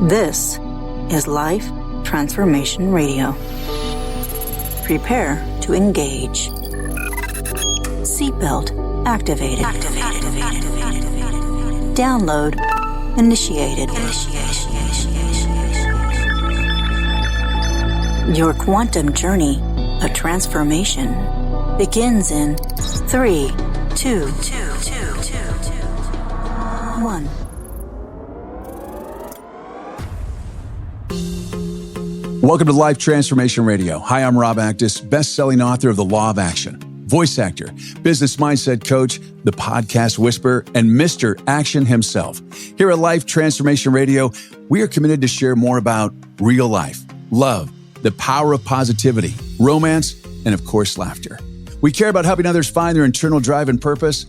This is Life Transformation Radio. Prepare to engage. Seatbelt activated. Download initiated. Your quantum journey of transformation begins in 3, 2, 1. Welcome to Life Transformation Radio. Hi, I'm Rob Actis, best-selling author of The Law of Action, voice actor, business mindset coach, the podcast whisperer, and Mr. Action himself. Here at Life Transformation Radio, we are committed to share more about real life, love, the power of positivity, romance, and of course, laughter. We care about helping others find their internal drive and purpose.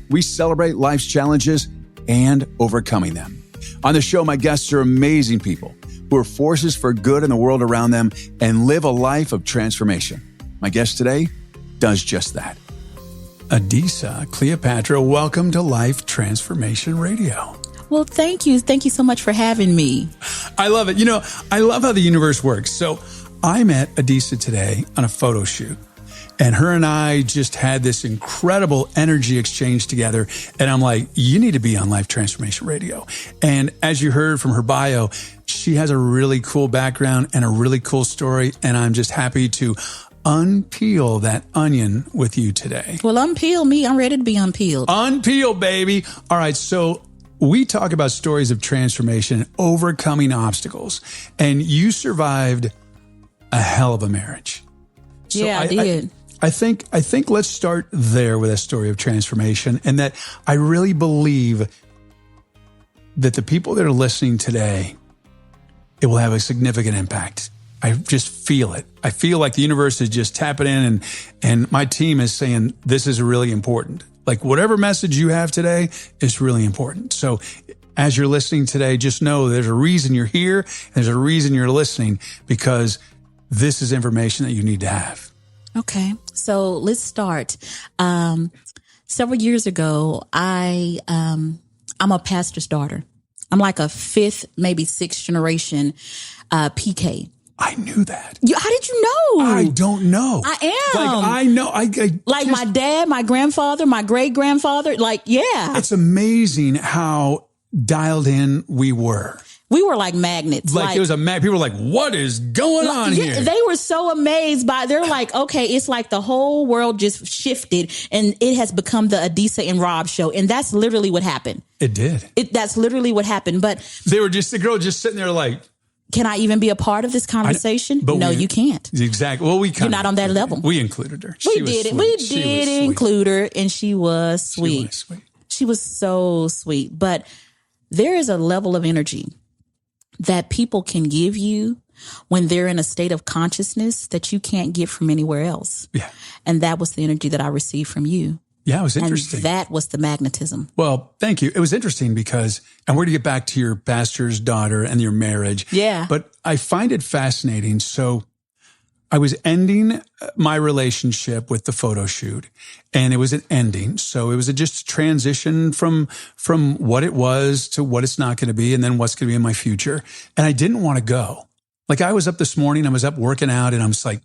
We celebrate life's challenges and overcoming them. On the show, my guests are amazing people who are forces for good in the world around them and live a life of transformation. My guest today does just that. Adisa, Cleopatra, welcome to Life Transformation Radio. Well, thank you. Thank you so much for having me. I love it. You know, I love how the universe works. So I met Adisa today on a photo shoot, and her and I just had this incredible energy exchange together. And I'm like, you need to be on Life Transformation Radio. And as you heard from her bio, she has a really cool background and a really cool story. And I'm just happy to unpeel that onion with you today. Well, unpeel me. I'm ready to be unpeeled. Unpeel, baby. All right. So we talk about stories of transformation and overcoming obstacles. And you survived a hell of a marriage. So yeah, I did. I think let's start there with a story of transformation, and that I really believe that the people that are listening today, it will have a significant impact. I just feel it. I feel like the universe is just tapping in, and my team is saying this is really important. Like whatever message you have today is really important. So as you're listening today, just know there's a reason you're here, and there's a reason you're listening, because this is information that you need to have. Okay. So let's start. Several years ago, I'm a pastor's daughter. I'm like a fifth, maybe sixth generation PK. I knew that. How did you know? I don't know. I am. Like, I know. Like my dad, my grandfather, my great-grandfather. Like, yeah. It's amazing how dialed in we were. We were like magnets. Like it was people were like, what is going on here? They were so amazed they're like, okay, it's like the whole world just shifted and it has become the Adisa and Rob show. And that's literally what happened. It did. That's literally what happened. But they were just the girl just sitting there like, can I even be a part of this conversation? No, you can't. Exactly. Well, you're not on that level. We included her. We did include her, and she was sweet. She was so sweet. But there is a level of energy that people can give you when they're in a state of consciousness that you can't get from anywhere else. Yeah. And that was the energy that I received from you. Yeah, it was interesting. And that was the magnetism. Well, thank you. It was interesting because, and we're going to get back to your pastor's daughter and your marriage. Yeah. But I find it fascinating. So I was ending my relationship with the photo shoot, and it was an ending. So it was just a transition from what it was to what it's not going to be, and then what's going to be in my future. And I didn't want to go. Like I was up this morning, I was up working out, and I was like,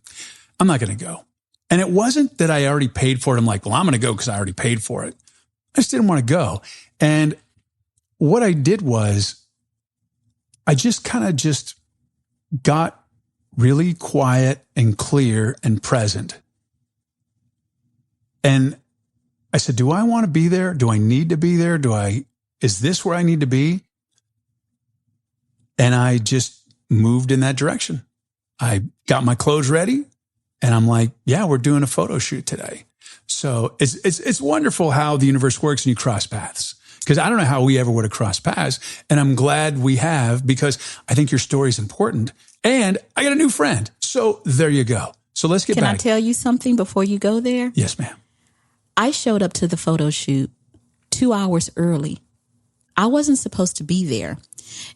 I'm not going to go. And it wasn't that I already paid for it. I'm like, well, I'm going to go because I already paid for it. I just didn't want to go. And what I did was I just kind of just got really quiet and clear and present. And I said, do I want to be there? Do I need to be there? Is this where I need to be? And I just moved in that direction. I got my clothes ready, and I'm like, yeah, we're doing a photo shoot today. So it's wonderful how the universe works and you cross paths. Because I don't know how we ever would have crossed paths. And I'm glad we have, because I think your story is important. And I got a new friend. So there you go. So let's get back. Can I tell you something before you go there? Yes, ma'am. I showed up to the photo shoot 2 hours early. I wasn't supposed to be there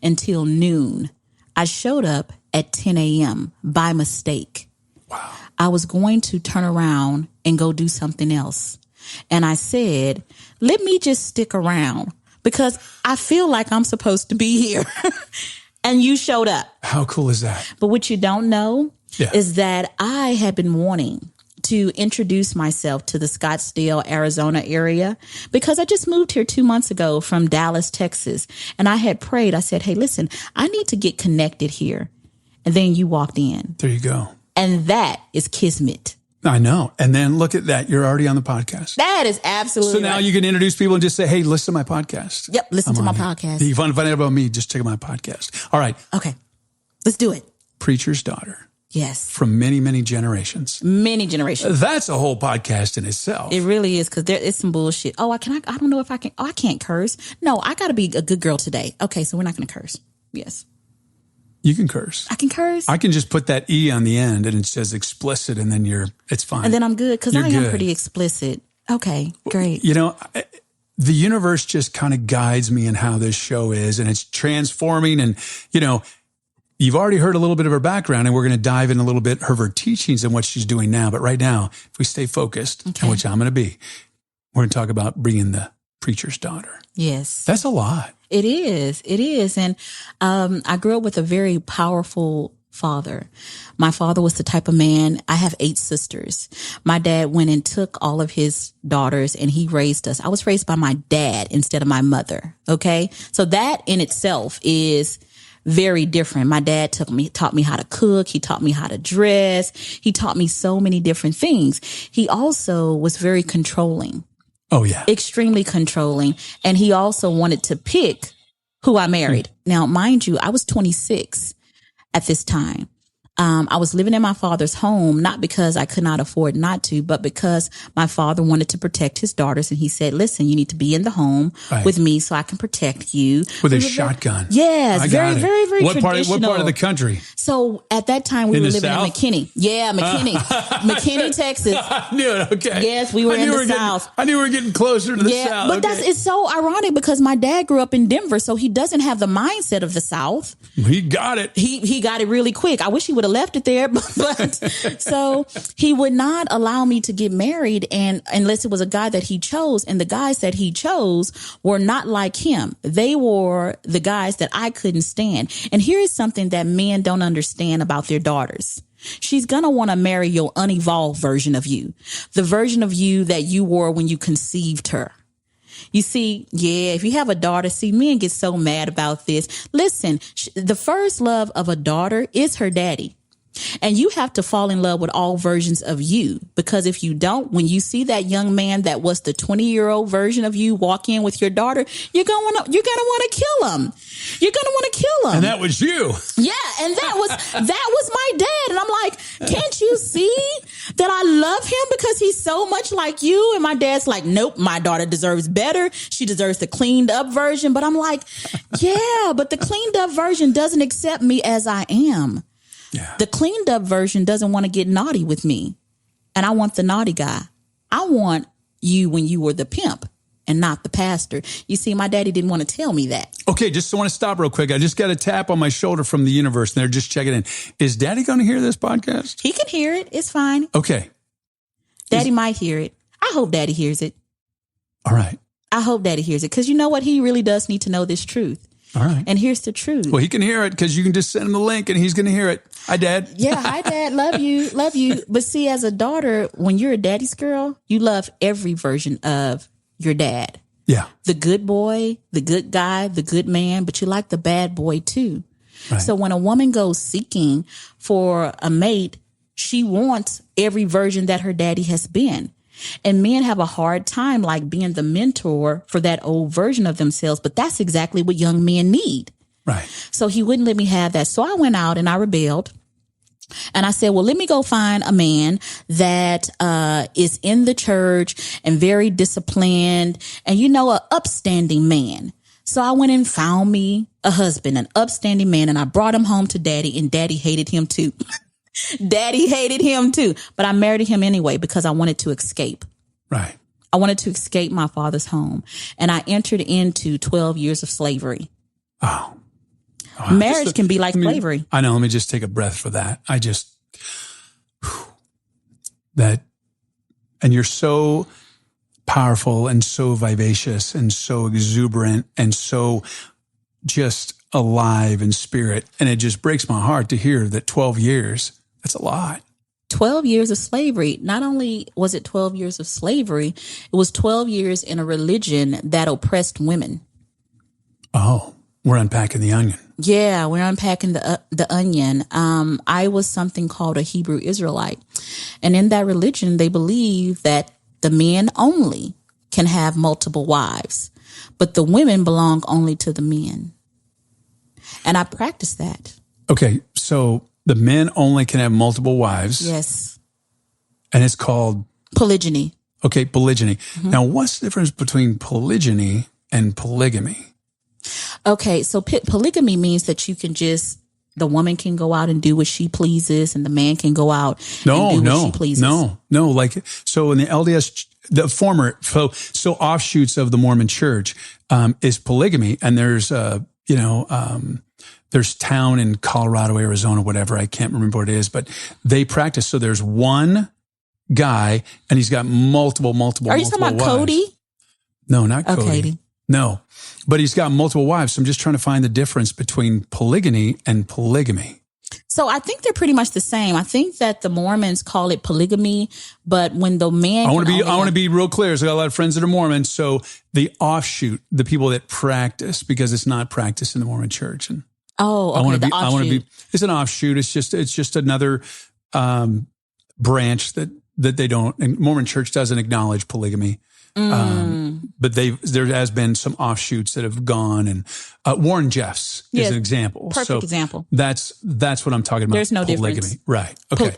until noon. I showed up at 10 a.m. by mistake. Wow. I was going to turn around and go do something else. And I said, let me just stick around because I feel like I'm supposed to be here. And you showed up. How cool is that? But what you don't know is that I had been wanting to introduce myself to the Scottsdale, Arizona area because I just moved here 2 months ago from Dallas, Texas. And I had prayed. I said, hey, listen, I need to get connected here. And then you walked in. There you go. And that is kismet. I know. And then look at that. You're already on the podcast. That is absolutely So now you can introduce people and just say, hey, listen to my podcast. Yep. Listen to my podcast. If you want to find out about me, just check out my podcast. All right. Okay. Let's do it. Preacher's Daughter. Yes. From many, many generations. Many generations. That's a whole podcast in itself. It really is, because there is some bullshit. I don't know if I can. Oh, I can't curse. No, I got to be a good girl today. Okay, so we're not going to curse. Yes. You can curse. I can curse. I can just put that E on the end and it says explicit and then it's fine. And then I'm good because I am pretty explicit. Okay, great. You know, the universe just kind of guides me in how this show is, and it's transforming. And, you know, you've already heard a little bit of her background, and we're going to dive in a little bit of her teachings and what she's doing now. But right now, if we stay focused, and which I'm going to be, we're going to talk about bringing the preacher's daughter. Yes. That's a lot. It is. It is. And I grew up with a very powerful father. My father was the type of man. I have 8 sisters. My dad went and took all of his daughters and he raised us. I was raised by my dad instead of my mother. Okay. So that in itself is very different. My dad taught me how to cook. He taught me how to dress. He taught me so many different things. He also was very controlling. Oh, yeah. Extremely controlling. And he also wanted to pick who I married. Now, mind you, I was 26 at this time. I was living in my father's home, not because I could not afford not to, but because my father wanted to protect his daughters. And he said, listen, you need to be in the home with me so I can protect you. With a shotgun. Yes. Very, very, very traditional. What part of the country? So at that time, we were living in McKinney. Yeah, McKinney. McKinney, Texas. I knew it. Okay. Yes, we were in the South. I knew we were getting closer to the South. But it's so ironic because my dad grew up in Denver, so he doesn't have the mindset of the South. He got it. He got it really quick. I wish he would have left it there, but so he would not allow me to get married, and unless it was a guy that he chose, and the guys that he chose were not like him. They were the guys that I couldn't stand. And here is something that men don't understand about their daughters. She's going to want to marry your unevolved version of you, the version of you that you were when you conceived her. You see, if you have a daughter, men get so mad about this. Listen, the first love of a daughter is her daddy. And you have to fall in love with all versions of you, because if you don't, when you see that young man that was the 20-year-old version of you walk in with your daughter, you're going to want to kill him. You're going to want to kill him. And that was you. Yeah. And that was my dad. And I'm like, can't you see that I love him because he's so much like you? And my dad's like, nope, my daughter deserves better. She deserves the cleaned up version. But I'm like, yeah, but the cleaned up version doesn't accept me as I am. Yeah. The cleaned up version doesn't want to get naughty with me. And I want the naughty guy. I want you when you were the pimp and not the pastor. You see, my daddy didn't want to tell me that. Okay, just want to stop real quick. I just got a tap on my shoulder from the universe, and they're just checking in. Is Daddy going to hear this podcast? He can hear it. It's fine. Okay. Daddy might hear it. I hope Daddy hears it. All right. I hope Daddy hears it, because you know what? He really does need to know this truth. All right. And here's the truth. Well, he can hear it because you can just send him the link and he's going to hear it. Hi, Dad. Yeah. Hi, Dad. Love you. Love you. But see, as a daughter, when you're a daddy's girl, you love every version of your dad. Yeah. The good boy, the good guy, the good man, but you like the bad boy too. Right. So when a woman goes seeking for a mate, she wants every version that her daddy has been. And men have a hard time like being the mentor for that old version of themselves. But that's exactly what young men need. Right. So he wouldn't let me have that. So I went out and I rebelled. And I said, well, let me go find a man that is in the church and very disciplined and, an upstanding man. So I went and found me a husband, an upstanding man, and I brought him home to Daddy, and Daddy hated him too. Daddy hated him too. But I married him anyway because I wanted to escape. Right. I wanted to escape my father's home. And I entered into 12 years of slavery. Oh. Marriage can be like slavery. I know. Let me just take a breath for that. And you're so powerful and so vivacious and so exuberant and so just alive in spirit. And it just breaks my heart to hear that 12 years, that's a lot. 12 years of slavery. Not only was it 12 years of slavery, it was 12 years in a religion that oppressed women. Oh, we're unpacking the onion. Yeah, we're unpacking the onion. I was something called a Hebrew Israelite. And in that religion, they believe that the men only can have multiple wives, but the women belong only to the men. And I practiced that. Okay, so the men only can have multiple wives. Yes. And it's called? Polygyny. Okay, polygyny. Mm-hmm. Now, what's the difference between polygyny and polygamy? Okay, so polygamy means that the woman can go out and do what she pleases, and the man can go out and do what she pleases. No. Like, so in the LDS, the former, so offshoots of the Mormon Church is polygamy, and there's there's town in Colorado, Arizona, whatever. I can't remember what it is, but they practice. So there's one guy, and he's got multiple Are you talking about wives. Cody? No, not Cody. Okay. No, but he's got multiple wives. So I'm just trying to find the difference between polygyny and polygamy. So I think they're pretty much the same. I think that the Mormons call it polygamy, but when the man, I want to be real clear. So I got a lot of friends that are Mormons. So the offshoot, the people that practice, because it's not practiced in the Mormon Church, and I want to be. It's an offshoot. It's just another branch that they don't. And Mormon Church doesn't acknowledge polygamy. But there has been some offshoots that have gone, and Warren Jeffs is an example. Perfect example. That's what I'm talking about. There's no polygamy. difference, right? Okay.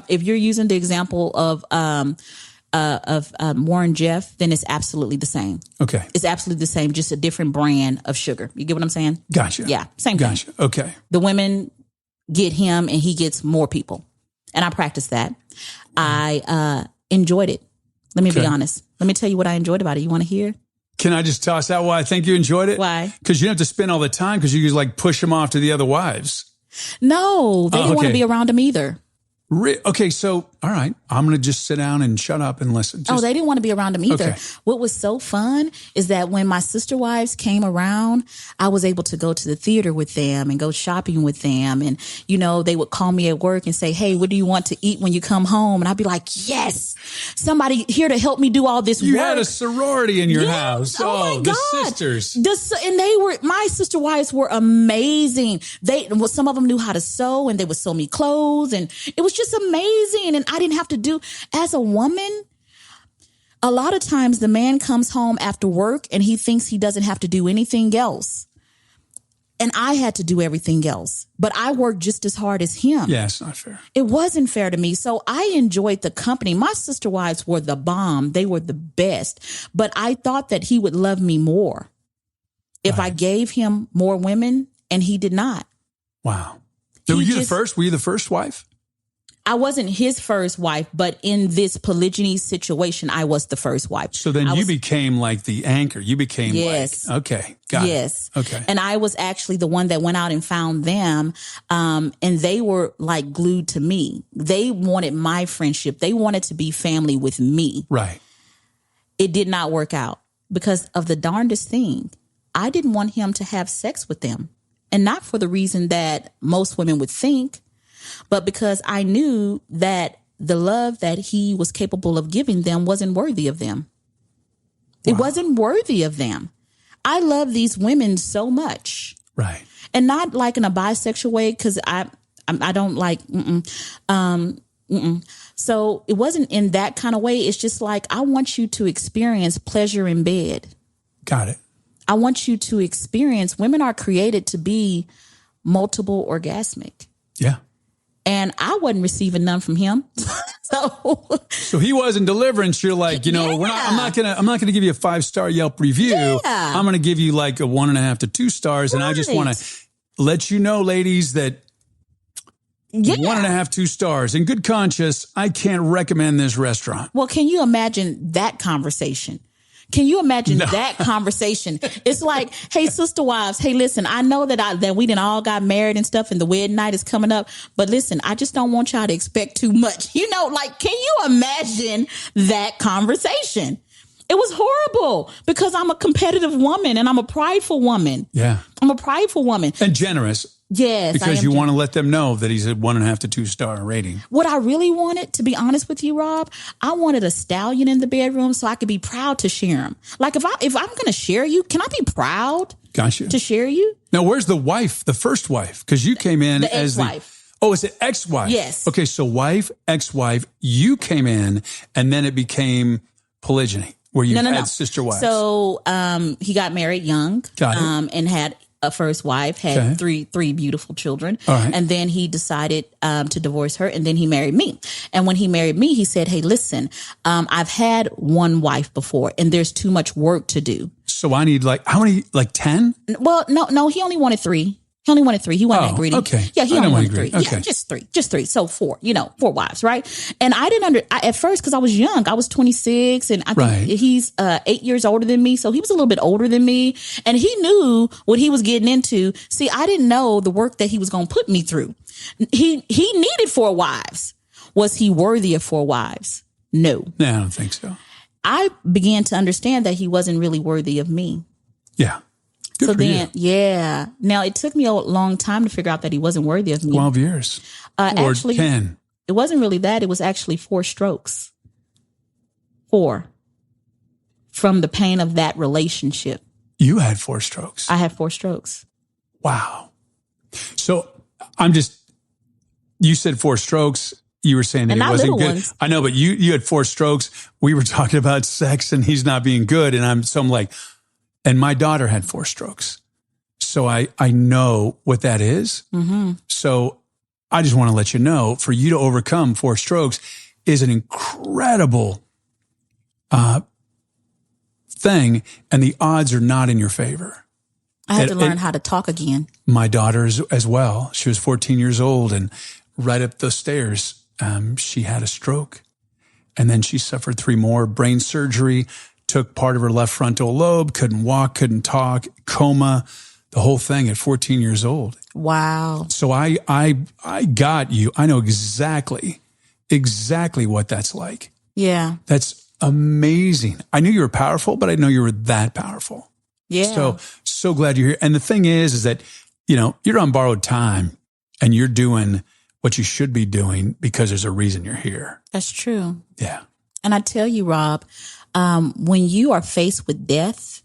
If you're using the example of Warren Jeff, then it's absolutely the same. Okay, it's absolutely the same, just a different brand of sugar. You get what I'm saying? Gotcha. Yeah, same thing. Gotcha. Okay. The women get him, and he gets more people, and I practiced that. I enjoyed it. Let me be honest. Let me tell you what I enjoyed about it. You want to hear? Can I just toss out why I think you enjoyed it? Why? Because you don't have to spend all the time, because you like push them off to the other wives. No, they didn't want to be around him either. Okay, so, all right, I'm going to just sit down and shut up and listen. They didn't want to be around him either. Okay. What was so fun is that when my sister wives came around, I was able to go to the theater with them and go shopping with them. And, they would call me at work and say, hey, what do you want to eat when you come home? And I'd be like, yes, somebody here to help me do all this work. You had a sorority in your house. Oh my God. The sisters. And my sister wives were amazing. Some of them knew how to sew, and they would sew me clothes, and it was just amazing. And I didn't have to do, as a woman, a lot of times the man comes home after work and he thinks he doesn't have to do anything else. And I had to do everything else, but I worked just as hard as him. Yeah, it's not fair. It wasn't fair to me. So I enjoyed the company. My sister wives were the bomb. They were the best, but I thought that he would love me more if I gave him more women, and he did not. Wow. So were you the first wife? I wasn't his first wife, but in this polygyny situation, I was the first wife. So then you became like the anchor. You became okay, got it. Okay. And I was actually the one that went out and found them, and they were like glued to me. They wanted my friendship. They wanted to be family with me. Right. It did not work out because of the darndest thing. I didn't want him to have sex with them, and not for the reason that most women would think, but because I knew that the love that he was capable of giving them wasn't worthy of them. Wow. It wasn't worthy of them. I love these women so much. Right. And not like in a bisexual way, because I don't like, So it wasn't in that kind of way. It's just like, I want you to experience pleasure in bed. Got it. I want you to experience, women are created to be multiple orgasmic. Yeah. And I wasn't receiving none from him. So he wasn't delivering. So you're like, I'm not gonna give you a 5-star Yelp review. Yeah. I'm gonna give you like a 1.5 to 2 stars. Right. And I just want to let you know, ladies, that 1.5, 2 stars in good conscience, I can't recommend this restaurant. Well, can you imagine that conversation? Can you imagine that conversation? It's like, hey, sister wives, hey, listen, I know that we done all got married and stuff, and the wedding night is coming up, but listen, I just don't want y'all to expect too much. Can you imagine that conversation? It was horrible because I'm a competitive woman and I'm a prideful woman. Yeah. I'm a prideful woman. And generous. Yes. Because you want to let them know that he's a 1.5 to 2 star rating. What I really wanted, to be honest with you, Rob, I wanted a stallion in the bedroom so I could be proud to share him. Like if I'm going to share you, can I be proud Gotcha. to share you? Now, where's the wife, the first wife? Because you came in The as ex-wife. it's an ex-wife. Yes. Okay, so wife, ex-wife, you came in and then it became polygyny where you had sister wives. So he got married young. Got it. And had a first wife, had three beautiful children. All right. And then he decided to divorce her, and then he married me. And when he married me, he said, hey, listen, I've had one wife before, and there's too much work to do. So I need how many, 10? Well, no, he only wanted 3. He only wanted 3. He wasn't that greedy. Okay. Yeah, he only wanted 3. Okay. Yeah, just 3. So 4, 4 wives, right? And I didn't at first, because I was young. I was 26, and I think he's 8 years older than me. So he was a little bit older than me, and he knew what he was getting into. See, I didn't know the work that he was going to put me through. He needed 4 wives. Was he worthy of 4 wives? No. No, I don't think so. I began to understand that he wasn't really worthy of me. Yeah. Good so for then, you. yeah. Now, it took me a long time to figure out that he wasn't worthy of me. 12 years. Or actually, 10. It wasn't really that. It was actually 4 strokes. 4. From the pain of that relationship. You had 4 strokes. I had 4 strokes. Wow. So you said 4 strokes. You were saying that he wasn't good. Ones. I know, but you had 4 strokes. We were talking about sex and he's not being good. And I'm like, and my daughter had 4 strokes. So I know what that is. Mm-hmm. So I just want to let you know, for you to overcome 4 strokes is an incredible thing. And the odds are not in your favor. I had to learn how to talk again. My daughter as well. She was 14 years old, and right up the stairs, she had a stroke. And then she suffered 3 more, brain surgery, took part of her left frontal lobe, couldn't walk, couldn't talk, coma, the whole thing at 14 years old. Wow. So I got you. I know exactly what that's like. Yeah. That's amazing. I knew you were powerful, but I didn't know you were that powerful. Yeah. So glad you're here. And the thing is that, you're on borrowed time and you're doing what you should be doing because there's a reason you're here. That's true. Yeah. And I tell you, Rob, when you are faced with death,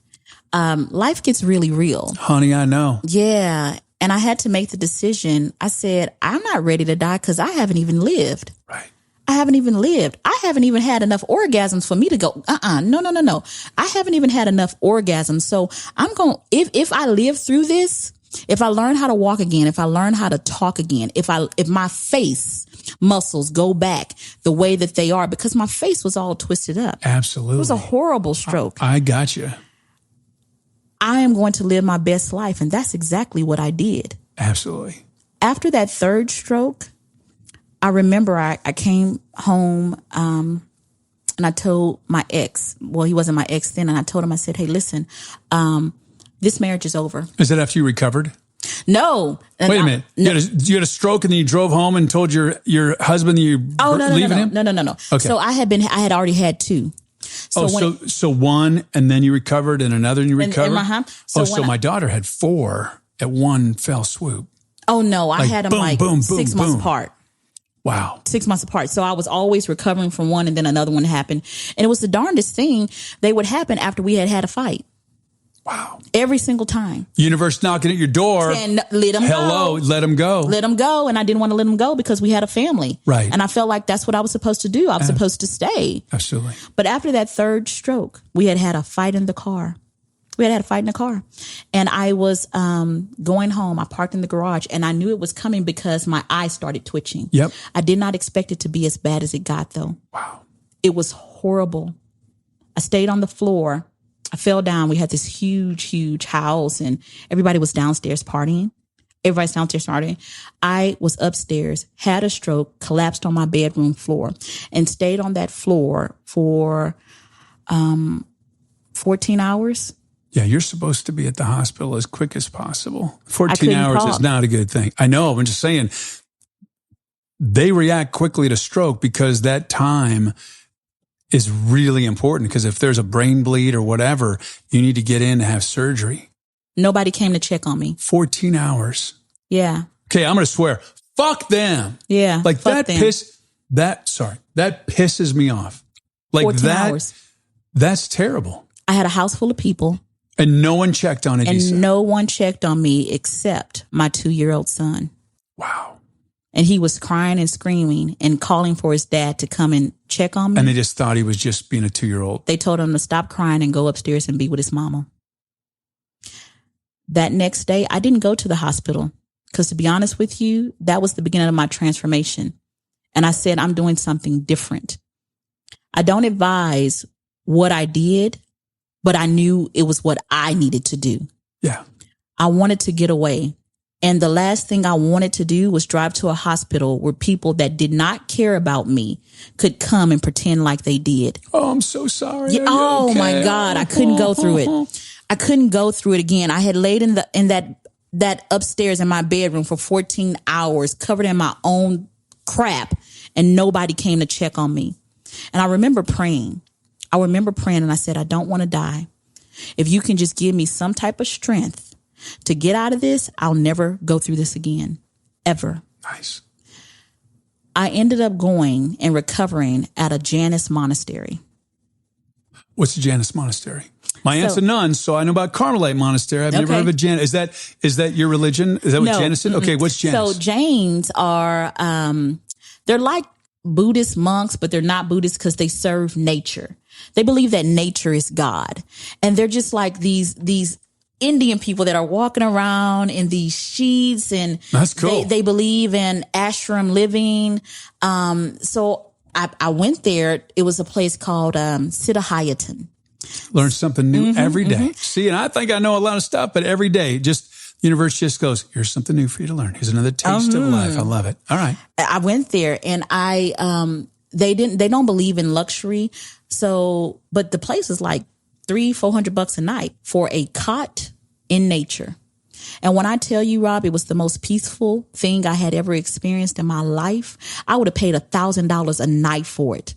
life gets really real. Honey, I know. Yeah. And I had to make the decision. I said, I'm not ready to die because I haven't even lived. Right. I haven't even lived. I haven't even had enough orgasms for me to go, no. I haven't even had enough orgasms. So I'm going, if I live through this, if I learn how to walk again, if I learn how to talk again, if my face muscles go back the way that they are, because my face was all twisted up. Absolutely. It was a horrible stroke. I got you. I am going to live my best life. And that's exactly what I did. Absolutely. After that 3rd stroke, I remember I came home, and I told my ex, well, he wasn't my ex then. And I told him, I said, hey, listen, this marriage is over. Is that after you recovered? No. Wait a minute. No. You had a stroke and then you drove home and told your husband you leaving him? No. Okay. So I had already had 2. So one and then you recovered and another and you recovered? So my daughter had 4 at one fell swoop. Oh, no. I had them 6 months apart. Wow. 6 months apart. So I was always recovering from one and then another one happened. And it was the darndest thing. They would happen after we had a fight. Wow. Every single time. Universe knocking at your door. And let them go. Let them go. Let them go. And I didn't want to let them go because we had a family. Right. And I felt like that's what I was supposed to do. I was supposed to stay. Absolutely. But after that 3rd stroke, we had a fight in the car. And I was going home. I parked in the garage and I knew it was coming because my eyes started twitching. Yep. I did not expect it to be as bad as it got, though. Wow. It was horrible. I stayed on the floor. I fell down. We had this huge house and everybody was downstairs partying. I was upstairs, had a stroke, collapsed on my bedroom floor and stayed on that floor for 14 hours. Yeah, you're supposed to be at the hospital as quick as possible. 14 hours is not a good thing. I know. I'm just saying they react quickly to stroke because that time is really important, because if there's a brain bleed or whatever, you need to get in to have surgery. Nobody came to check on me. 14 hours. Yeah. Okay, I'm going to swear. Fuck them. Yeah. Like that pisses me off. Like 14 hours. That's terrible. I had a house full of people. And no one checked on it. And no one checked on me except my 2-year-old son. Wow. And he was crying and screaming and calling for his dad to come and check on me. And they just thought he was just being a 2-year-old. They told him to stop crying and go upstairs and be with his mama. That next day, I didn't go to the hospital because, to be honest with you, that was the beginning of my transformation. And I said, I'm doing something different. I don't advise what I did, but I knew it was what I needed to do. Yeah. I wanted to get away. And the last thing I wanted to do was drive to a hospital where people that did not care about me could come and pretend like they did. Oh, I'm so sorry. Yeah, oh okay? My God. I couldn't go through it. I couldn't go through it again. I had laid in that upstairs in my bedroom for 14 hours, covered in my own crap, and nobody came to check on me. And I remember praying. And I said, I don't want to die. If you can just give me some type of strength to get out of this, I'll never go through this again, ever. Nice. I ended up going and recovering at a Janus monastery. What's the Janus monastery? My aunt's a nun, so I know about Carmelite monastery. I've never heard of a Janus. Is that your religion? Is that what Janus is? Okay, what's Janus? So Jains are, they're like Buddhist monks, but they're not Buddhist because they serve nature. They believe that nature is God. And they're just like these Indian people that are walking around in these sheets, and that's cool. They believe in ashram living. So I went there. It was a place called Siddhayatan. Learn something new every day. See, and I think I know a lot of stuff, but every day, just the universe just goes, here's something new for you to learn. Here's another taste of life. I love it. All right. I went there, and they don't believe in luxury. So, but the place was like $300-400 a night for a cot in nature. And when I tell you, Rob, it was the most peaceful thing I had ever experienced in my life. I would have paid $1,000 a night for it.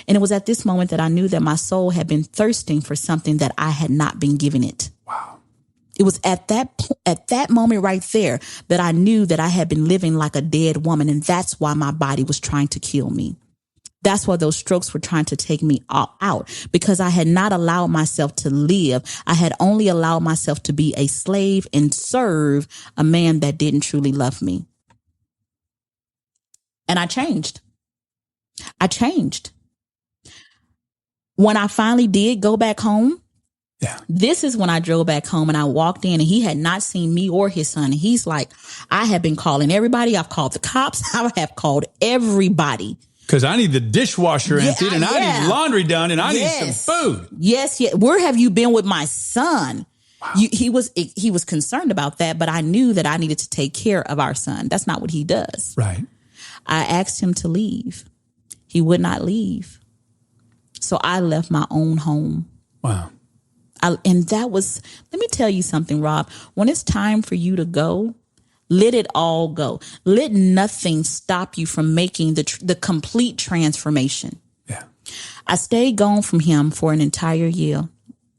And it was at this moment that I knew that my soul had been thirsting for something that I had not been given it. Wow. It was at that moment right there that I knew that I had been living like a dead woman. And that's why my body was trying to kill me. That's why those strokes were trying to take me out, because I had not allowed myself to live. I had only allowed myself to be a slave and serve a man that didn't truly love me. And I changed. When I finally did go back home, this is when I drove back home, and I walked in, and he had not seen me or his son. And he's like, I have been calling everybody. I've called the cops. I have called everybody. Because I need the dishwasher emptied, and I need laundry done, and I need some food. Yes. Where have you been with my son? Wow. He was concerned about that, but I knew that I needed to take care of our son. That's not what he does. Right. I asked him to leave. He would not leave. So I left my own home. Wow. And that was, let me tell you something, Rob. When it's time for you to go, let it all go. Let nothing stop you from making the complete transformation. Yeah. I stayed gone from him for an entire year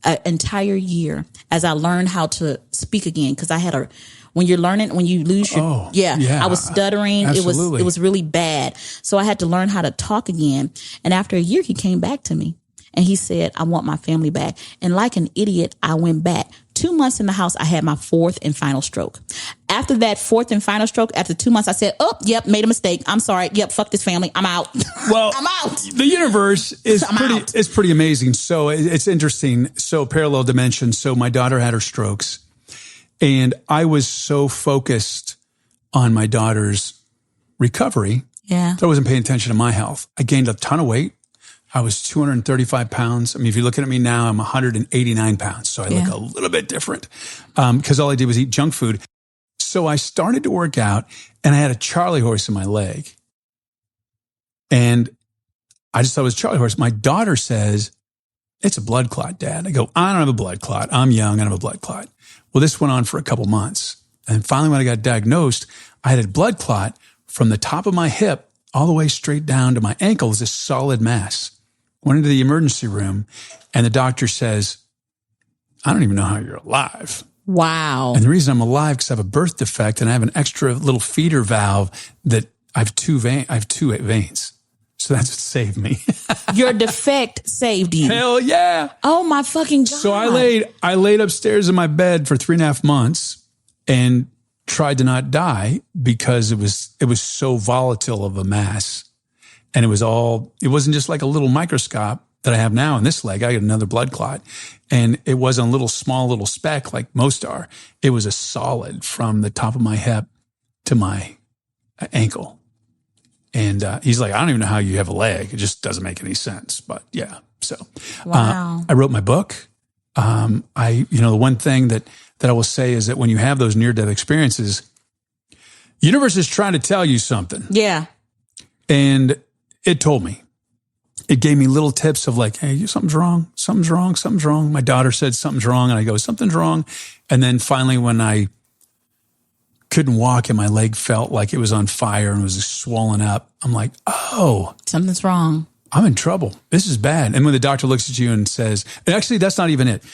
as I learned how to speak again. Because I had when you lose your, I was stuttering. Absolutely. It was really bad. So I had to learn how to talk again. And after a year, he came back to me. And he said, I want my family back. And like an idiot, I went back. 2 months in the house, I had my fourth and final stroke. After that fourth and final stroke, after 2 months, I said, made a mistake. I'm sorry. Yep, fuck this family. I'm out. Well, I'm out. The universe is pretty amazing. So it's interesting. So parallel dimensions. So my daughter had her strokes, and I was so focused on my daughter's recovery. Yeah. So I wasn't paying attention to my health. I gained a ton of weight. I was 235 pounds. I mean, if you're looking at me now, I'm 189 pounds. So I look a little bit different because all I did was eat junk food. So I started to work out, and I had a Charlie horse in my leg. And I just thought it was a Charlie horse. My daughter says, it's a blood clot, Dad. I go, I don't have a blood clot. I'm young. I don't have a blood clot. Well, this went on for a couple months. And finally, when I got diagnosed, I had a blood clot from the top of my hip all the way straight down to my ankle. It was a solid mass. Went into the emergency room, and the doctor says, I don't even know how you're alive. Wow. And the reason I'm alive because I have a birth defect and I have an extra little feeder valve that I have two veins. So that's what saved me. Your defect saved you. Hell yeah. Oh my fucking God. So I laid upstairs in my bed for 3.5 months and tried to not die because it was so volatile of a mass. And it wasn't just like a little microscope that I have now in this leg. I got another blood clot. And it wasn't a small little speck like most are. It was a solid from the top of my hip to my ankle. And he's like, I don't even know how you have a leg. It just doesn't make any sense. But yeah. So wow. I wrote my book. The one thing that I will say is that when you have those near-death experiences, the universe is trying to tell you something. Yeah. And it told me. It gave me little tips of like, hey, something's wrong. My daughter said something's wrong. And I go, something's wrong. And then finally, when I couldn't walk and my leg felt like it was on fire and was swollen up, I'm like, oh. Something's wrong. I'm in trouble. This is bad. And when the doctor looks at you and says, and actually, that's not even it.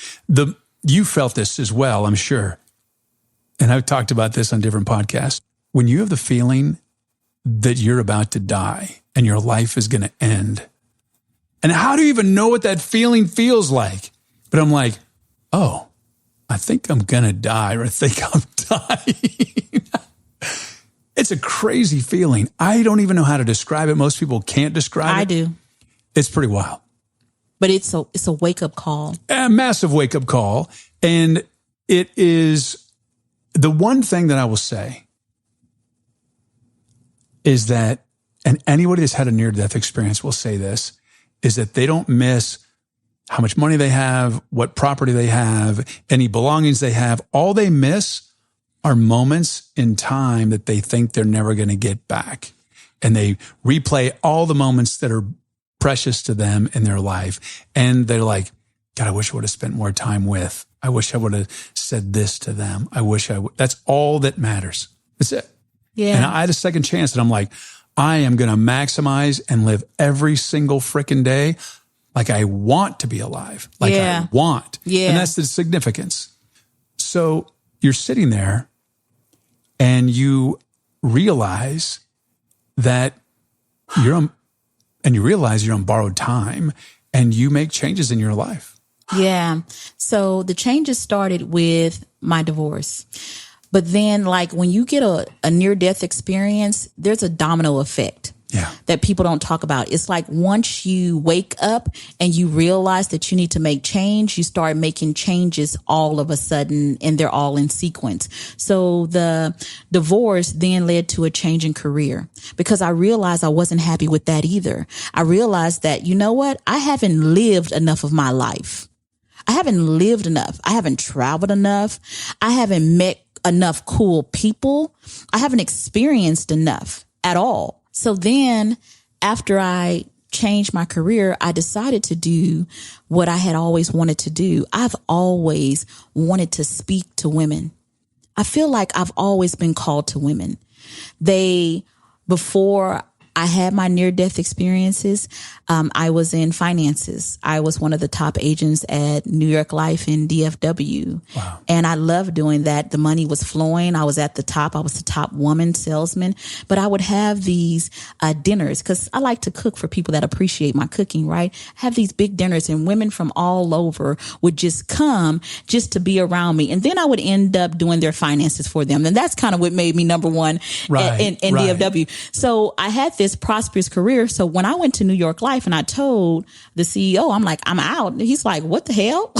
You felt this as well, I'm sure. And I've talked about this on different podcasts. When you have the feeling that you're about to die and your life is going to end, and how do you even know what that feeling feels like? But I'm like, oh, I think I'm going to die, or I think I'm dying. It's a crazy feeling. I don't even know how to describe it. Most people can't describe it. I do. It's pretty wild. But it's a wake-up call. A massive wake-up call. And it is the one thing that I will say is that, and anybody that's had a near-death experience will say this, is that they don't miss how much money they have, what property they have, any belongings they have. All they miss are moments in time that they think they're never going to get back. And they replay all the moments that are precious to them in their life. And they're like, God, I wish I would have spent more time with. I wish I would have said this to them. I wish I would. That's all that matters. That's it. Yeah. And I had a second chance, and I'm like, I am going to maximize and live every single freaking day like I want to be alive. Like I want. Yeah. And that's the significance. So you're sitting there and you realize that you're on borrowed time, and you make changes in your life. Yeah. So the changes started with my divorce. But then, like, when you get a near-death experience, there's a domino effect that people don't talk about. It's like once you wake up and you realize that you need to make change, you start making changes all of a sudden, and they're all in sequence. So the divorce then led to a change in career, because I realized I wasn't happy with that either. I realized that, you know what? I haven't lived enough of my life. I haven't lived enough. I haven't traveled enough. I haven't met enough cool people. I haven't experienced enough at all. So then after I changed my career, I decided to do what I had always wanted to do. I've always wanted to speak to women. I feel like I've always been called to women. Before I had my near-death experiences, I was in finances. I was one of the top agents at New York Life in DFW. Wow. And I loved doing that. The money was flowing. I was at the top. I was the top woman salesman. But I would have these dinners, because I like to cook for people that appreciate my cooking, right? Have these big dinners, and women from all over would just come just to be around me. And then I would end up doing their finances for them. And that's kind of what made me number one in DFW. So I had this prosperous career. So when I went to New York Life and I told the CEO, I'm like, I'm out. He's like, what the hell?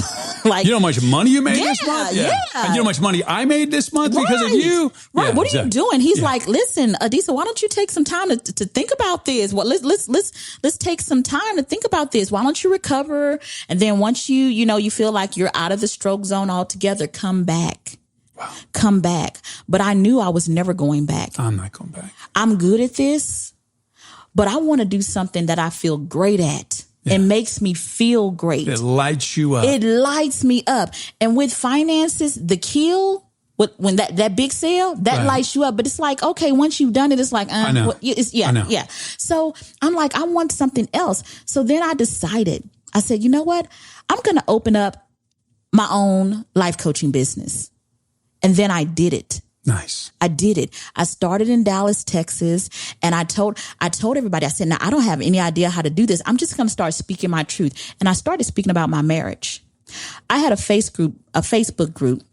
Like, you know how much money you made this month? Yeah. And you know how much money I made this month because of you? Right. Yeah, what are you doing? He's like, listen, Adisa, why don't you take some time to think about this? Well, let's take some time to think about this. Why don't you recover? And then once you feel like you're out of the stroke zone altogether, come back. Wow. Come back. But I knew I was never going back. I'm not going back. I'm good at this, but I want to do something that I feel great at. Yeah. It makes me feel great. It lights you up. It lights me up. And with finances, the kill when that big sale, that lights you up. But it's like, okay, once you've done it, it's like, I know. Yeah. So I'm like, I want something else. So then I decided, I said, you know what? I'm going to open up my own life coaching business. And then I did it. Nice. I did it. I started in Dallas, Texas, and I told everybody, I said, now I don't have any idea how to do this. I'm just going to start speaking my truth. And I started speaking about my marriage. I had a Facebook group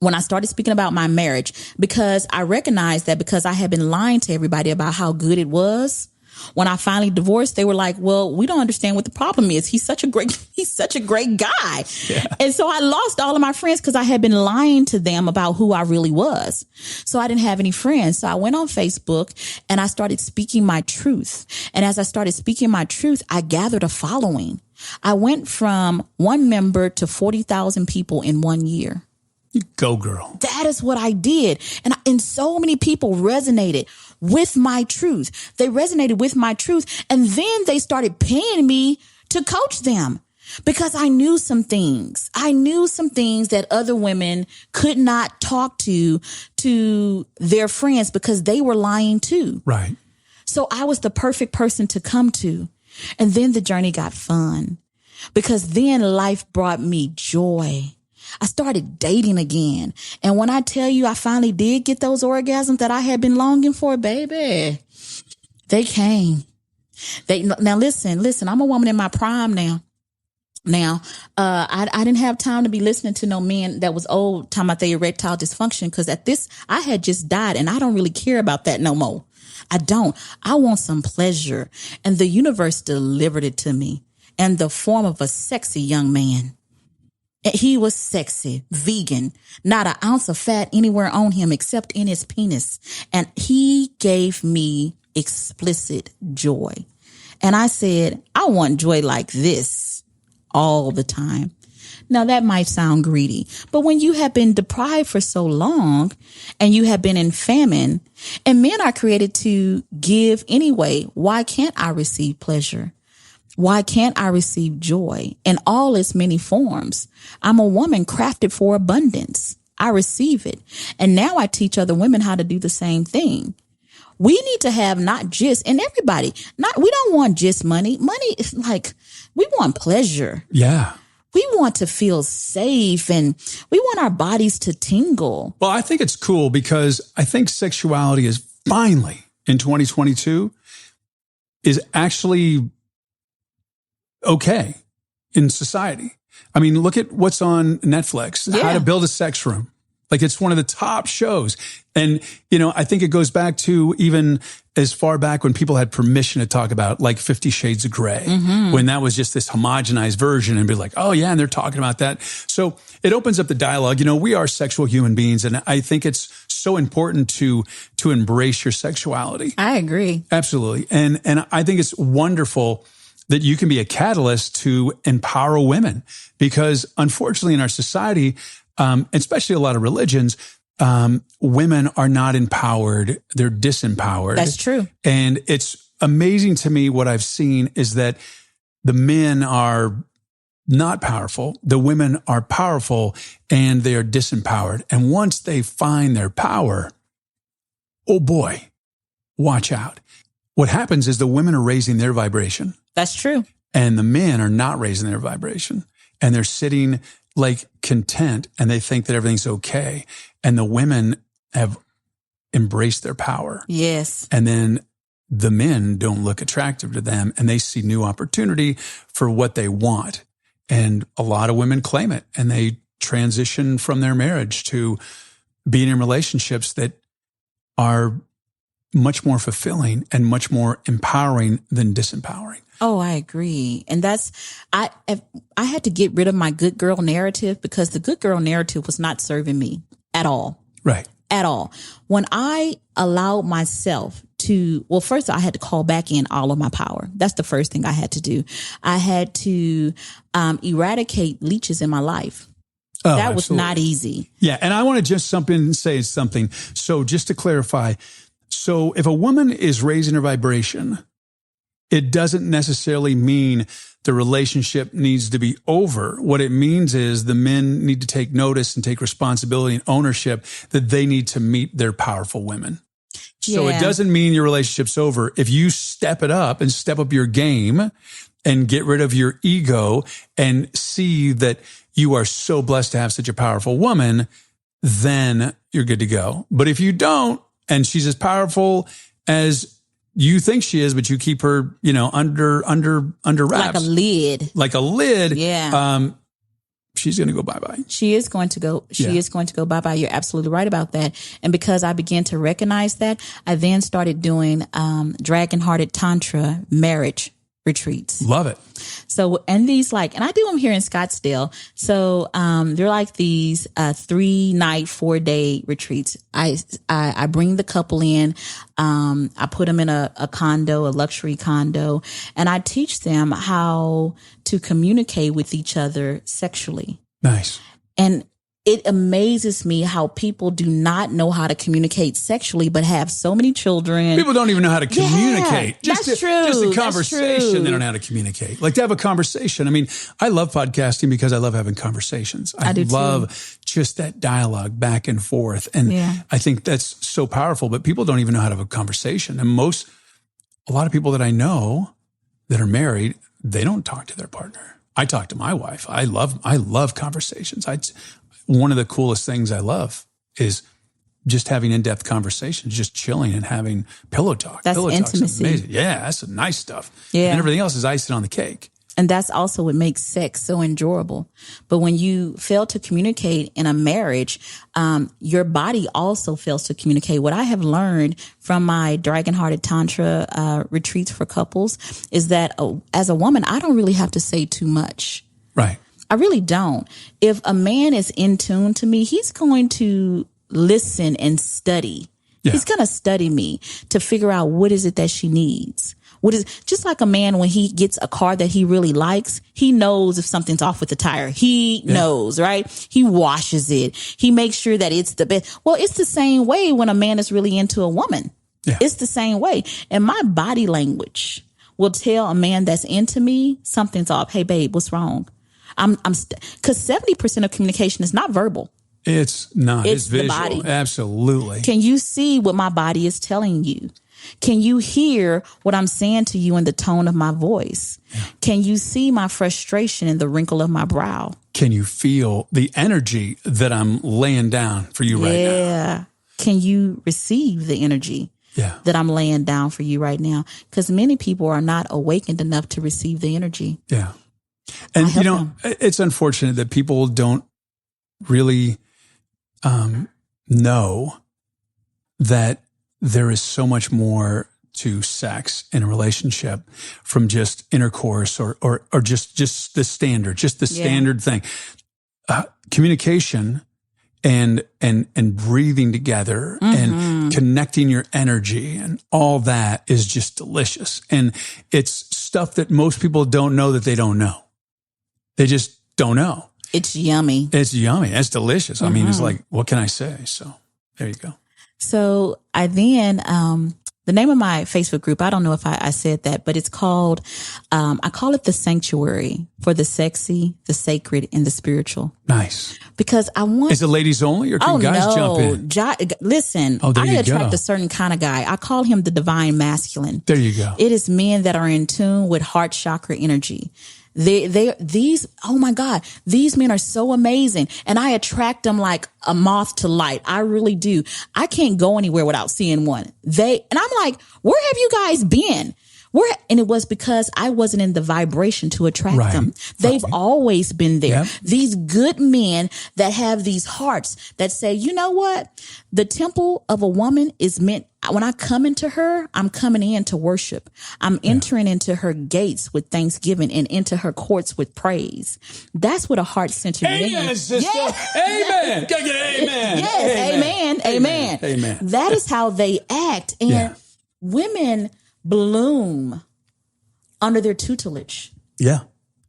when I started speaking about my marriage, because I recognized that because I had been lying to everybody about how good it was. When I finally divorced, they were like, well, we don't understand what the problem is. He's such a great guy. Yeah. And so I lost all of my friends because I had been lying to them about who I really was. So I didn't have any friends. So I went on Facebook and I started speaking my truth. And as I started speaking my truth, I gathered a following. I went from 1 member to 40,000 people in 1 year. You go, girl. That is what I did. And so many people resonated with my truth. They resonated with my truth. And then they started paying me to coach them because I knew some things. I knew some things that other women could not talk to their friends because they were lying too. Right. So I was the perfect person to come to. And then the journey got fun because then life brought me joy. I started dating again. And when I tell you I finally did get those orgasms that I had been longing for, baby, they came. Now listen, I'm a woman in my prime now. I didn't have time to be listening to no men that was old talking about their erectile dysfunction because I had just died and I don't really care about that no more. I don't. I want some pleasure. And the universe delivered it to me in the form of a sexy young man. He was sexy, vegan, not an ounce of fat anywhere on him except in his penis. And he gave me explicit joy. And I said, I want joy like this all the time. Now that might sound greedy, but when you have been deprived for so long and you have been in famine and men are created to give anyway, why can't I receive pleasure? Why can't I receive joy in all its many forms? I'm a woman crafted for abundance. I receive it. And now I teach other women how to do the same thing. We need to have not just, and everybody, we don't want just money. Money is like, we want pleasure. Yeah. We want to feel safe and we want our bodies to tingle. Well, I think it's cool because I think sexuality is finally in 2022 is actually okay in society. I mean, look at what's on Netflix, How to Build a Sex Room. Like it's one of the top shows. And, I think it goes back to even as far back when people had permission to talk about like 50 Shades of Grey, when that was just this homogenized version and be like, oh yeah. And they're talking about that. So it opens up the dialogue. We are sexual human beings. And I think it's so important to embrace your sexuality. I agree. Absolutely. And I think it's wonderful that you can be a catalyst to empower women because unfortunately in our society, especially a lot of religions, women are not empowered. They're disempowered. That's true. And it's amazing to me what I've seen is that the men are not powerful. The women are powerful and they are disempowered. And once they find their power, oh boy, watch out. What happens is the women are raising their vibration. That's true. And the men are not raising their vibration. And they're sitting like content and they think that everything's okay. And the women have embraced their power. Yes. And then the men don't look attractive to them and they see new opportunity for what they want. And a lot of women claim it and they transition from their marriage to being in relationships that are much more fulfilling and much more empowering than disempowering. Oh, I agree. And I had to get rid of my good girl narrative because the good girl narrative was not serving me at all. Right. At all. When I allowed myself to, well, first I had to call back in all of my power. That's the first thing I had to do. I had to eradicate leeches in my life. Oh, that was absolutely. not easy. Yeah. And I want to just jump in and say something. So just to clarify, so if a woman is raising her vibration, it doesn't necessarily mean the relationship needs to be over. What it means is the men need to take notice and take responsibility and ownership that they need to meet their powerful women. So it doesn't mean your relationship's over. If you step it up and step up your game and get rid of your ego and see that you are so blessed to have such a powerful woman, then you're good to go. But if you don't, and she's as powerful as you think she is, but you keep her, under wraps. Like a lid. Yeah. She's going to go bye-bye. She is going to go bye-bye. You're absolutely right about that. And because I began to recognize that, I then started doing Dragon-Hearted Tantra marriage retreats. Love it. So, and these and I do them here in Scottsdale. So, they're like these 3-night, 4-day retreats. I bring the couple in. I put them in a condo, a luxury condo, and I teach them how to communicate with each other sexually. Nice. And it amazes me how people do not know how to communicate sexually, but have so many children. People don't even know how to communicate. Yeah, that's true. Just a conversation, they don't know how to communicate. Like to have a conversation. I mean, I love podcasting because I love having conversations. I do love just that dialogue back and forth. And I think that's so powerful, but people don't even know how to have a conversation. And a lot of people that I know that are married, they don't talk to their partner. I talk to my wife. I love conversations. One of the coolest things I love is just having in-depth conversations, just chilling and having pillow talk. That's intimacy. Amazing. Yeah, that's some nice stuff. Yeah. And everything else is icing on the cake. And that's also what makes sex so enjoyable. But when you fail to communicate in a marriage, your body also fails to communicate. What I have learned from my Dragon-Hearted Tantra retreats for couples is that as a woman, I don't really have to say too much. Right. I really don't. If a man is in tune to me, he's going to listen and study. Yeah. He's going to study me to figure out what is it that she needs. Just like a man, when he gets a car that he really likes, he knows if something's off with the tire. He knows, right? He washes it. He makes sure that it's the best. Well, it's the same way when a man is really into a woman. Yeah. It's the same way. And my body language will tell a man that's into me something's off. Hey, babe, what's wrong? Because 70% of communication is not verbal. It's not. It's visual. The body. Absolutely. Can you see what my body is telling you? Can you hear what I'm saying to you in the tone of my voice? Yeah. Can you see my frustration in the wrinkle of my brow? Can you feel the energy that I'm laying down for you right now? Yeah. Can you receive the energy that I'm laying down for you right now? Because many people are not awakened enough to receive the energy. Yeah. And, it's unfortunate that people don't really know that there is so much more to sex in a relationship from just intercourse or just the standard thing. Communication and breathing together and connecting your energy and all that is just delicious. And it's stuff that most people don't know that they don't know. They just don't know. It's yummy. It's yummy. It's delicious. I mean, it's like, what can I say? So there you go. So I then, the name of my Facebook group, I don't know if I said that, but it's called, I call it the Sanctuary for the Sexy, the Sacred, and the Spiritual. Nice. Because I want... Is it ladies only or can guys jump in? Listen, I attract a certain kind of guy. I call him the divine masculine. There you go. It is men that are in tune with heart chakra energy. Oh my God, these men are so amazing. And I attract them like a moth to light. I really do. I can't go anywhere without seeing one. And I'm like, where have you guys been? And it was because I wasn't in the vibration to attract them. They've always been there. Yep. These good men that have these hearts that say, you know what? The temple of a woman is meant, when I come into her, I'm coming in to worship. I'm entering into her gates with thanksgiving and into her courts with praise. That's what a heart-centered man is. Amen, sister. Yes. Amen. Gotta get amen. Yes. Amen. Amen. Amen. That is how they act. And women bloom under their tutelage. Yeah.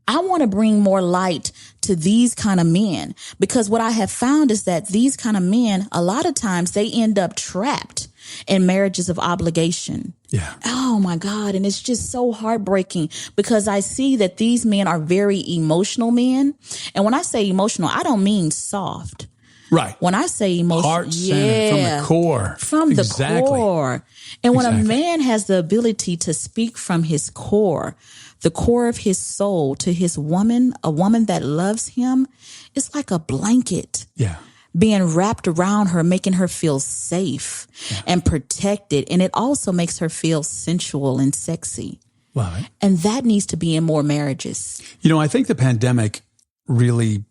I want to bring more light to these kind of men, because what I have found is that these kind of men, a lot of times they end up trapped and marriages of obligation. Yeah. Oh my God. And it's just so heartbreaking because I see that these men are very emotional men. And when I say emotional, I don't mean soft. Right. When I say emotional, heart-centered, from the core. From the core. And when a man has the ability to speak from his core, the core of his soul to his woman, a woman that loves him, it's like a blanket. Yeah. Being wrapped around her, making her feel safe and protected. And it also makes her feel sensual and sexy. Love it. And that needs to be in more marriages. You know, I think the pandemic really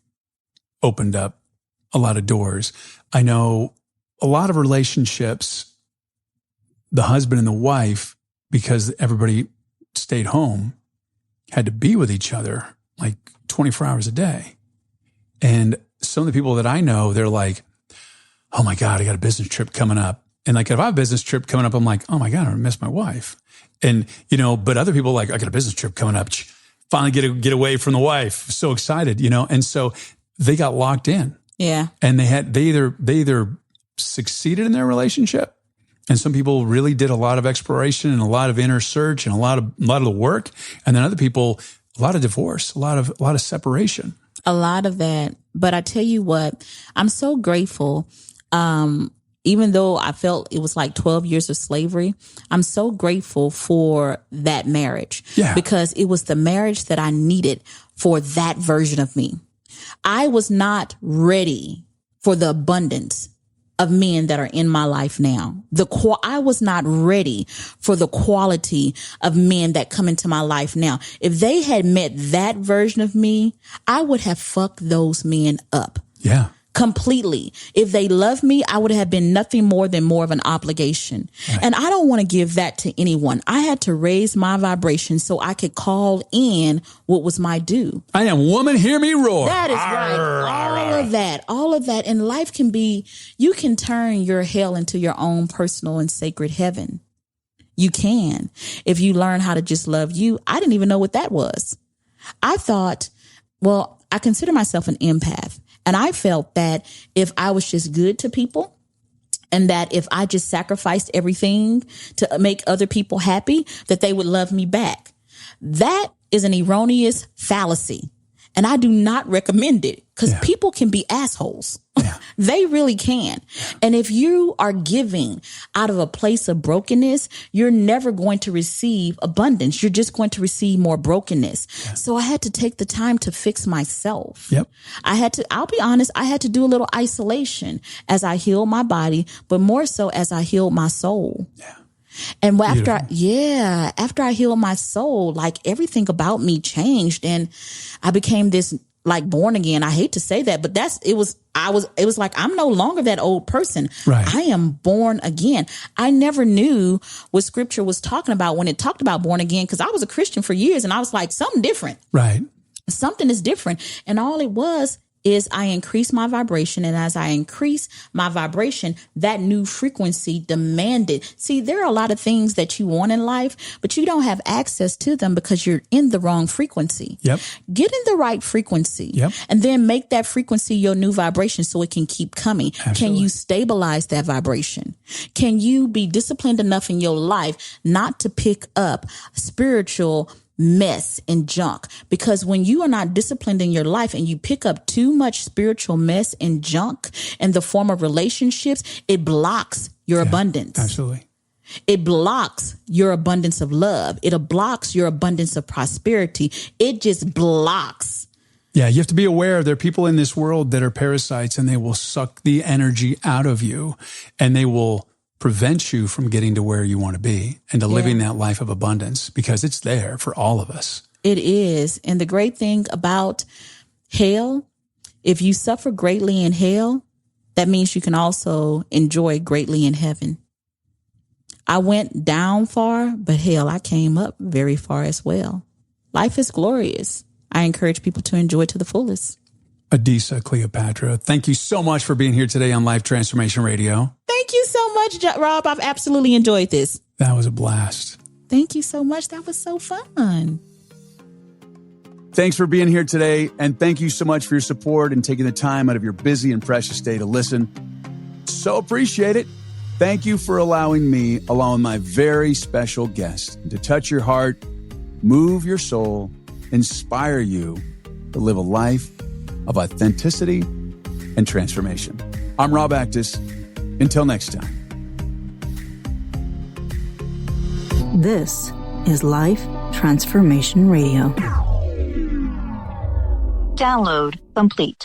opened up a lot of doors. I know a lot of relationships, the husband and the wife, because everybody stayed home, had to be with each other like 24 hours a day. And some of the people that I know, they're like, oh my God, I got a business trip coming up. And like, if I have a business trip coming up, I'm like, oh my God, I'm gonna miss my wife. And, you know, but other people are like, I got a business trip coming up. Finally get away from the wife. So excited, you know? And so they got locked in. Yeah. And they either succeeded in their relationship. And some people really did a lot of exploration and a lot of inner search and a lot of the work. And then other people, a lot of divorce, a lot of separation. A lot of that. But I tell you what, I'm so grateful. Even though I felt it was like 12 years of slavery, I'm so grateful for that marriage. Yeah. Because it was the marriage that I needed for that version of me. I was not ready for the abundance of men that are in my life now. I was not ready for the quality of men that come into my life now. If they had met that version of me, I would have fucked those men up. Yeah. Completely. If they loved me, I would have been nothing more than more of an obligation. Right. And I don't want to give that to anyone. I had to raise my vibration so I could call in what was my due. I am woman, hear me roar. That is right. All of that. And life can be, you can turn your hell into your own personal and sacred heaven. You can. If you learn how to just love you. I didn't even know what that was. I thought, well, I consider myself an empath. And I felt that if I was just good to people and that if I just sacrificed everything to make other people happy, that they would love me back. That is an erroneous fallacy. And I do not recommend it because people can be assholes. Yeah. They really can. And if you are giving out of a place of brokenness, you're never going to receive abundance. You're just going to receive more brokenness. Yeah. So I had to take the time to fix myself. Yep. I'll be honest, I had to do a little isolation as I healed my body, but more so as I healed my soul. Yeah. And after I healed my soul, like everything about me changed and I became this like born again. I hate to say that, but it was like, I'm no longer that old person. Right. I am born again. I never knew what scripture was talking about when it talked about born again, because I was a Christian for years and I was like, something different. Right. Something is different. And all it was is I increased my vibration. And as I increase my vibration, that new frequency demanded. See, there are a lot of things that you want in life, but you don't have access to them because you're in the wrong frequency. Yep. Get in the right frequency. Yep. And then make that frequency your new vibration so it can keep coming. Absolutely. Can you stabilize that vibration? Can you be disciplined enough in your life not to pick up spiritual mess and junk? Because when you are not disciplined in your life and you pick up too much spiritual mess and junk in the form of relationships, it blocks your abundance. Absolutely. It blocks your abundance of love. It blocks your abundance of prosperity. It just blocks. Yeah, you have to be aware there are people in this world that are parasites and they will suck the energy out of you and they will prevent you from getting to where you want to be and to living that life of abundance because it's there for all of us. It is. And the great thing about hell, if you suffer greatly in hell, that means you can also enjoy greatly in heaven. I went down far, but hell, I came up very far as well. Life is glorious. I encourage people to enjoy it to the fullest. Adisa Cleopatra, thank you so much for being here today on Life Transformation Radio. Thank you so much, Rob. I've absolutely enjoyed this. That was a blast. Thank you so much. That was so fun. Thanks for being here today. And thank you so much for your support and taking the time out of your busy and precious day to listen. So appreciate it. Thank you for allowing me, along with my very special guest, to touch your heart, move your soul, inspire you to live a life of authenticity and transformation. I'm Rob Actis. Until next time. This is Life Transformation Radio. Download complete.